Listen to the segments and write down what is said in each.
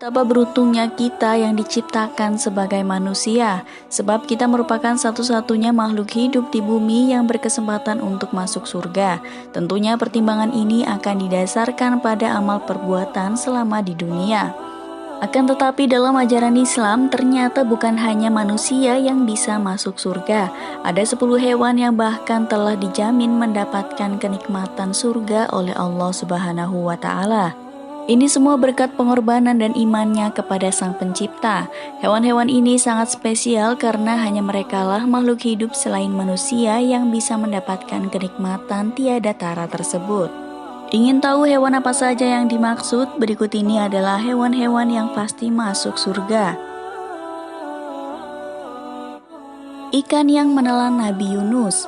Betapa beruntungnya kita yang diciptakan sebagai manusia, sebab kita merupakan satu-satunya makhluk hidup di bumi yang berkesempatan untuk masuk surga. Tentunya pertimbangan ini akan didasarkan pada amal perbuatan selama di dunia. Akan tetapi dalam ajaran Islam, ternyata bukan hanya manusia yang bisa masuk surga. Ada 10 hewan yang bahkan telah dijamin mendapatkan kenikmatan surga oleh Allah Subhanahu wa Ta'ala. Ini semua berkat pengorbanan dan imannya kepada Sang Pencipta. Hewan-hewan ini sangat spesial karena hanya merekalah makhluk hidup selain manusia yang bisa mendapatkan kenikmatan tiada tara tersebut. Ingin tahu hewan apa saja yang dimaksud? Berikut ini adalah hewan-hewan yang pasti masuk surga. Ikan yang menelan Nabi Yunus.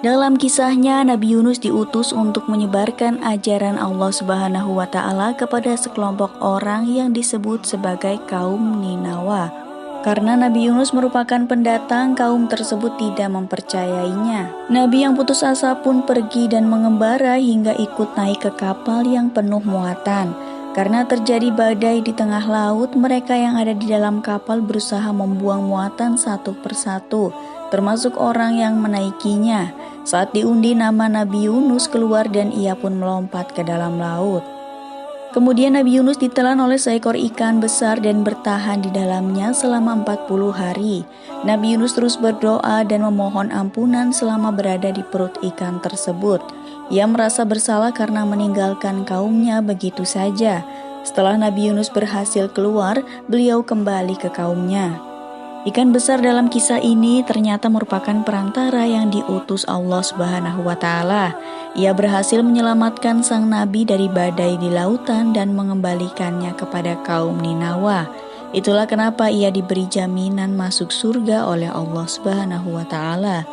Dalam kisahnya, Nabi Yunus diutus untuk menyebarkan ajaran Allah Subhanahu wa Ta'ala kepada sekelompok orang yang disebut sebagai kaum Ninawa. Karena Nabi Yunus merupakan pendatang, kaum tersebut tidak mempercayainya. Nabi yang putus asa pun pergi dan mengembara hingga ikut naik ke kapal yang penuh muatan. Karena terjadi badai di tengah laut, mereka yang ada di dalam kapal berusaha membuang muatan satu persatu, termasuk orang yang menaikinya. Saat diundi, nama Nabi Yunus keluar dan ia pun melompat ke dalam laut. Kemudian Nabi Yunus ditelan oleh seekor ikan besar dan bertahan di dalamnya selama 40 hari. Nabi Yunus terus berdoa dan memohon ampunan selama berada di perut ikan tersebut. Ia merasa bersalah karena meninggalkan kaumnya begitu saja. Setelah Nabi Yunus berhasil keluar, beliau kembali ke kaumnya. Ikan besar dalam kisah ini ternyata merupakan perantara yang diutus Allah Subhanahu wa Ta'ala. Ia berhasil menyelamatkan sang nabi dari badai di lautan dan mengembalikannya kepada kaum Ninawa. Itulah kenapa ia diberi jaminan masuk surga oleh Allah Subhanahu wa Ta'ala.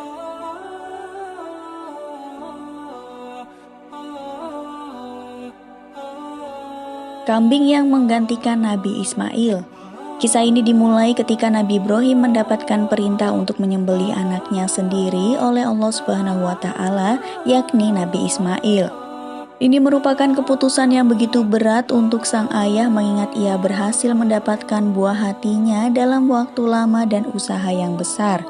Kambing yang menggantikan Nabi Ismail. Kisah ini dimulai ketika Nabi Ibrahim mendapatkan perintah untuk menyembelih anaknya sendiri oleh Allah Subhanahu wa Ta'ala, yakni Nabi Ismail. Ini merupakan keputusan yang begitu berat untuk sang ayah mengingat ia berhasil mendapatkan buah hatinya dalam waktu lama dan usaha yang besar.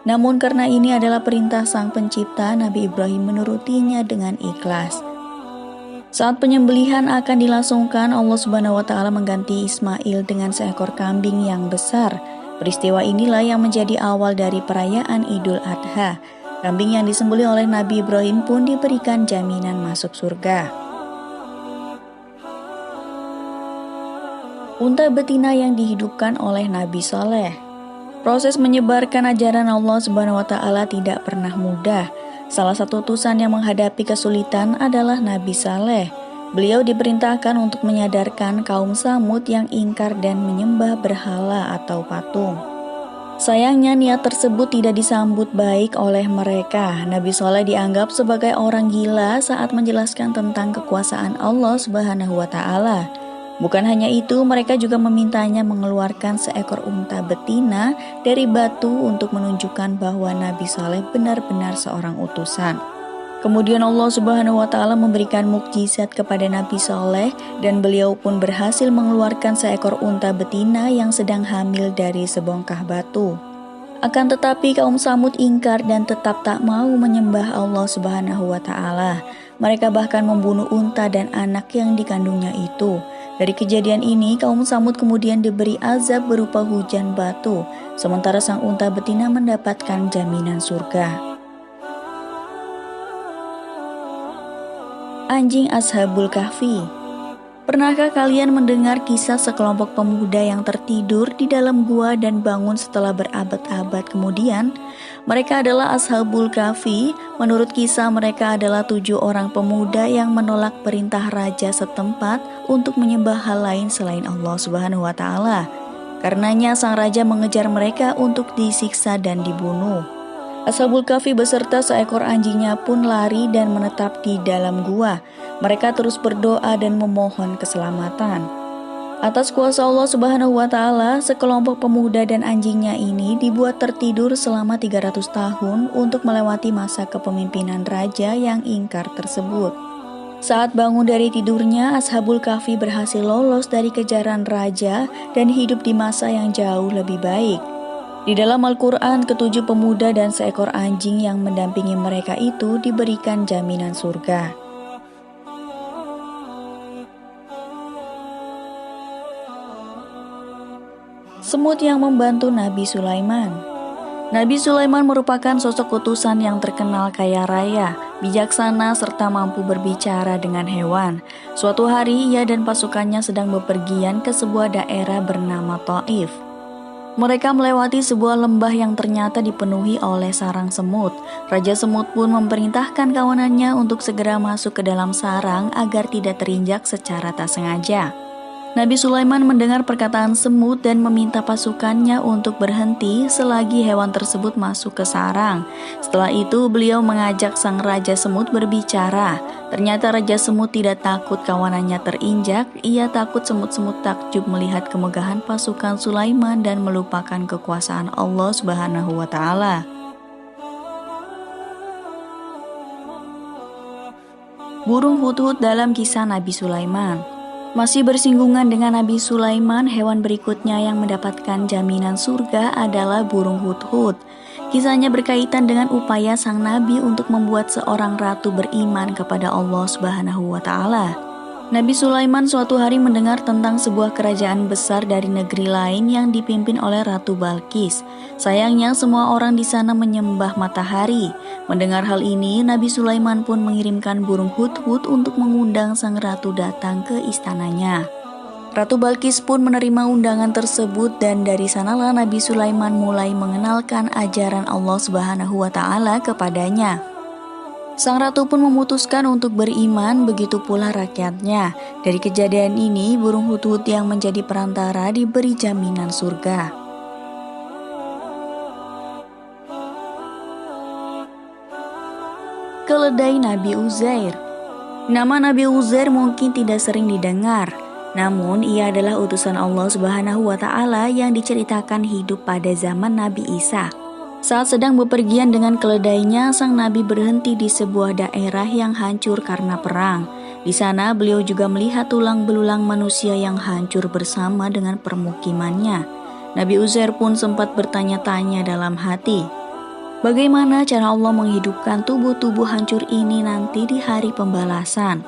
Namun karena ini adalah perintah Sang Pencipta, Nabi Ibrahim menurutinya dengan ikhlas. Saat penyembelihan akan dilangsungkan, Allah Subhanahu wa Ta'ala mengganti Ismail dengan seekor kambing yang besar. Peristiwa inilah yang menjadi awal dari perayaan Idul Adha. Kambing yang disembelih oleh Nabi Ibrahim pun diberikan jaminan masuk surga. Unta betina yang dihidupkan oleh Nabi Saleh. Proses menyebarkan ajaran Allah Subhanahu wa Ta'ala tidak pernah mudah. Salah satu utusan yang menghadapi kesulitan adalah Nabi Saleh. Beliau diperintahkan untuk menyadarkan kaum Samud yang ingkar dan menyembah berhala atau patung. Sayangnya niat tersebut tidak disambut baik oleh mereka. Nabi Saleh dianggap sebagai orang gila saat menjelaskan tentang kekuasaan Allah Subhanahu wa Ta'ala. Bukan hanya itu, mereka juga memintanya mengeluarkan seekor unta betina dari batu untuk menunjukkan bahwa Nabi Saleh benar-benar seorang utusan. Kemudian Allah Subhanahu wa Ta'ala memberikan mukjizat kepada Nabi Saleh dan beliau pun berhasil mengeluarkan seekor unta betina yang sedang hamil dari sebongkah batu. Akan tetapi kaum Samud ingkar dan tetap tak mau menyembah Allah Subhanahu wa Ta'ala. Mereka bahkan membunuh unta dan anak yang dikandungnya itu. Dari kejadian ini, kaum Samud kemudian diberi azab berupa hujan batu, sementara sang unta betina mendapatkan jaminan surga. Anjing Ashabul Kahfi. Pernahkah kalian mendengar kisah sekelompok pemuda yang tertidur di dalam gua dan bangun setelah berabad-abad kemudian? Mereka adalah Ashabul Kahfi. Menurut kisah, mereka adalah 7 orang pemuda yang menolak perintah raja setempat untuk menyembah hal lain selain Allah Subhanahu wa Ta'ala. Karenanya sang raja mengejar mereka untuk disiksa dan dibunuh. Ashabul Kahfi beserta seekor anjingnya pun lari dan menetap di dalam gua. Mereka terus berdoa dan memohon keselamatan. Atas kuasa Allah Subhanahu wa Ta'ala, sekelompok pemuda dan anjingnya ini dibuat tertidur selama 300 tahun untuk melewati masa kepemimpinan raja yang ingkar tersebut. Saat bangun dari tidurnya, Ashabul Kahfi berhasil lolos dari kejaran raja dan hidup di masa yang jauh lebih baik. Di dalam Al-Quran, ketujuh pemuda dan seekor anjing yang mendampingi mereka itu diberikan jaminan surga. Semut yang membantu Nabi Sulaiman. Nabi Sulaiman merupakan sosok utusan yang terkenal kaya raya, bijaksana, serta mampu berbicara dengan hewan. Suatu hari, ia dan pasukannya sedang bepergian ke sebuah daerah bernama Taif. Mereka melewati sebuah lembah yang ternyata dipenuhi oleh sarang semut. Raja Semut pun memerintahkan kawanannya untuk segera masuk ke dalam sarang agar tidak terinjak secara tak sengaja. Nabi Sulaiman mendengar perkataan semut dan meminta pasukannya untuk berhenti selagi hewan tersebut masuk ke sarang. Setelah itu, beliau mengajak sang Raja Semut berbicara. Ternyata Raja Semut tidak takut kawanannya terinjak, ia takut semut-semut takjub melihat kemegahan pasukan Sulaiman dan melupakan kekuasaan Allah Subhanahu wa Ta'ala. Burung hudhud dalam kisah Nabi Sulaiman. Masih bersinggungan dengan Nabi Sulaiman, hewan berikutnya yang mendapatkan jaminan surga adalah burung hudhud. Kisahnya berkaitan dengan upaya sang Nabi untuk membuat seorang ratu beriman kepada Allah Subhanahu wa Ta'ala. Nabi Sulaiman suatu hari mendengar tentang sebuah kerajaan besar dari negeri lain yang dipimpin oleh Ratu Balqis. Sayangnya semua orang di sana menyembah matahari. Mendengar hal ini, Nabi Sulaiman pun mengirimkan burung hudhud untuk mengundang sang ratu datang ke istananya. Ratu Balqis pun menerima undangan tersebut dan dari sanalah Nabi Sulaiman mulai mengenalkan ajaran Allah Subhanahu wa Ta'ala kepadanya. Sang ratu pun memutuskan untuk beriman, begitu pula rakyatnya. Dari kejadian ini, burung hudhud yang menjadi perantara diberi jaminan surga. Keledai Nabi Uzair. Nama Nabi Uzair mungkin tidak sering didengar, namun ia adalah utusan Allah Subhanahu wa Ta'ala yang diceritakan hidup pada zaman Nabi Isa. Saat sedang bepergian dengan keledainya, sang Nabi berhenti di sebuah daerah yang hancur karena perang. Di sana beliau juga melihat tulang belulang manusia yang hancur bersama dengan permukimannya. Nabi Uzair pun sempat bertanya-tanya dalam hati, bagaimana cara Allah menghidupkan tubuh-tubuh hancur ini nanti di hari pembalasan?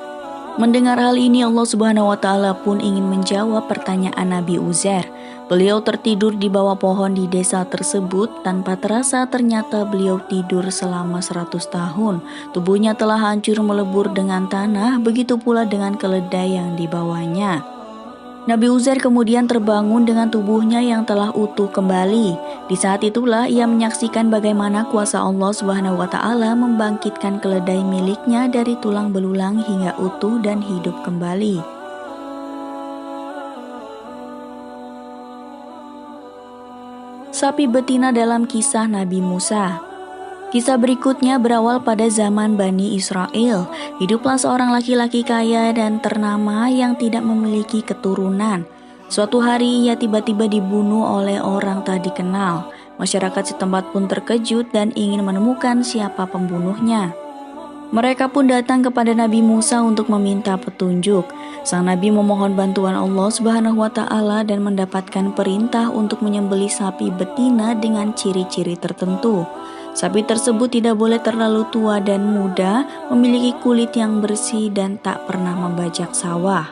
Mendengar hal ini, Allah Subhanahu wa Ta'ala pun ingin menjawab pertanyaan Nabi Uzair. Beliau tertidur di bawah pohon di desa tersebut. Tanpa terasa ternyata beliau tidur selama 100 tahun. Tubuhnya telah hancur melebur dengan tanah, begitu pula dengan keledai yang dibawanya. Nabi Uzair kemudian terbangun dengan tubuhnya yang telah utuh kembali. Di saat itulah ia menyaksikan bagaimana kuasa Allah Subhanahu wa Ta'ala membangkitkan keledai miliknya dari tulang belulang hingga utuh dan hidup kembali. Sapi betina dalam kisah Nabi Musa. Kisah berikutnya berawal pada zaman Bani Israel. Hiduplah seorang laki-laki kaya dan ternama yang tidak memiliki keturunan. Suatu hari ia tiba-tiba dibunuh oleh orang tak dikenal. Masyarakat setempat pun terkejut dan ingin menemukan siapa pembunuhnya. Mereka pun datang kepada Nabi Musa untuk meminta petunjuk. Sang Nabi memohon bantuan Allah Subhanahu wa Ta'ala dan mendapatkan perintah untuk menyembelih sapi betina dengan ciri-ciri tertentu. Sapi tersebut tidak boleh terlalu tua dan muda, memiliki kulit yang bersih dan tak pernah membajak sawah.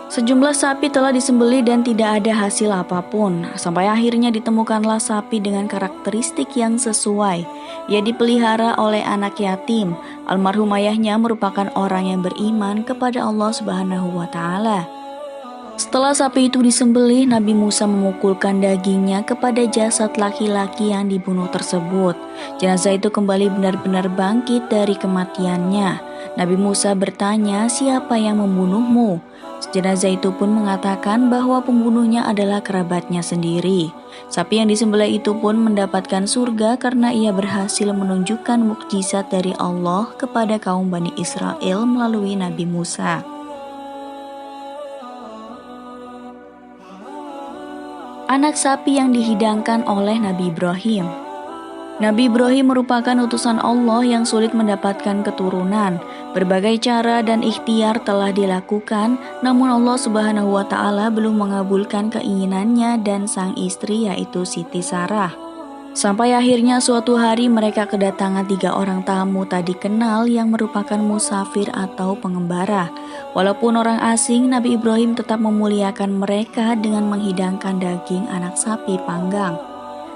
Sejumlah sapi telah disembelih dan tidak ada hasil apapun, sampai akhirnya ditemukanlah sapi dengan karakteristik yang sesuai. Ia dipelihara oleh anak yatim. Almarhum ayahnya merupakan orang yang beriman kepada Allah Subhanahu wa Ta'ala. Setelah sapi itu disembelih, Nabi Musa memukulkan dagingnya kepada jasad laki-laki yang dibunuh tersebut. Jenazah itu kembali benar-benar bangkit dari kematiannya. Nabi Musa bertanya, siapa yang membunuhmu? Jenazah itu pun mengatakan bahwa pembunuhnya adalah kerabatnya sendiri. Sapi yang disembelih itu pun mendapatkan surga karena ia berhasil menunjukkan mukjizat dari Allah kepada kaum Bani Israel melalui Nabi Musa. Anak sapi yang dihidangkan oleh Nabi Ibrahim. Nabi Ibrahim merupakan utusan Allah yang sulit mendapatkan keturunan. Berbagai cara dan ikhtiar telah dilakukan, namun Allah Subhanahu wa Ta'ala belum mengabulkan keinginannya dan sang istri, yaitu Siti Sarah. Sampai akhirnya suatu hari mereka kedatangan 3 orang tamu tak dikenal yang merupakan musafir atau pengembara. Walaupun orang asing, Nabi Ibrahim tetap memuliakan mereka dengan menghidangkan daging anak sapi panggang.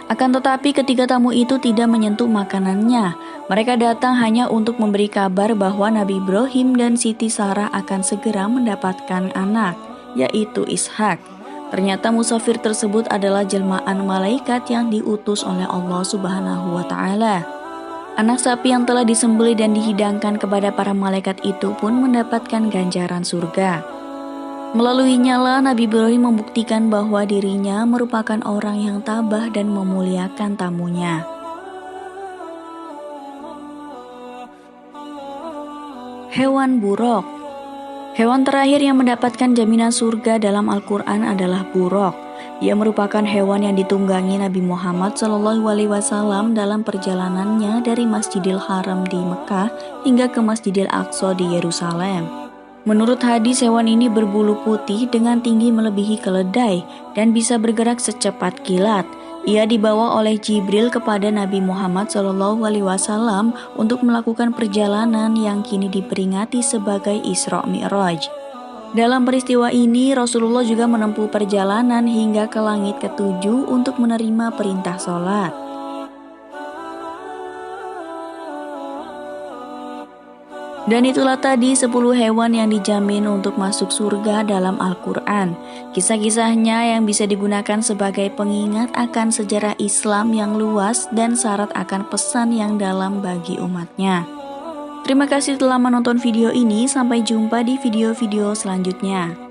Akan tetapi ketiga tamu itu tidak menyentuh makanannya. Mereka datang hanya untuk memberi kabar bahwa Nabi Ibrahim dan Siti Sarah akan segera mendapatkan anak, yaitu Ishak. Ternyata musafir tersebut adalah jelmaan malaikat yang diutus oleh Allah Subhanahu wa Ta'ala. Anak sapi yang telah disembelih dan dihidangkan kepada para malaikat itu pun mendapatkan ganjaran surga. Melaluinya lah Nabi Ibrahim membuktikan bahwa dirinya merupakan orang yang tabah dan memuliakan tamunya. Hewan buruk. Hewan terakhir yang mendapatkan jaminan surga dalam Al-Quran adalah buruk. Ia merupakan hewan yang ditunggangi Nabi Muhammad SAW dalam perjalanannya dari Masjidil Haram di Mekah hingga ke Masjidil Aqsa di Yerusalem. Menurut hadis, hewan ini berbulu putih dengan tinggi melebihi keledai dan bisa bergerak secepat kilat. Ia dibawa oleh Jibril kepada Nabi Muhammad SAW untuk melakukan perjalanan yang kini diperingati sebagai Isra Mi'raj. Dalam peristiwa ini, Rasulullah juga menempuh perjalanan hingga ke langit ke-7 untuk menerima perintah sholat. Dan itulah tadi 10 hewan yang dijamin untuk masuk surga dalam Al-Quran. Kisah-kisahnya yang bisa digunakan sebagai pengingat akan sejarah Islam yang luas dan syarat akan pesan yang dalam bagi umatnya. Terima kasih telah menonton video ini, sampai jumpa di video-video selanjutnya.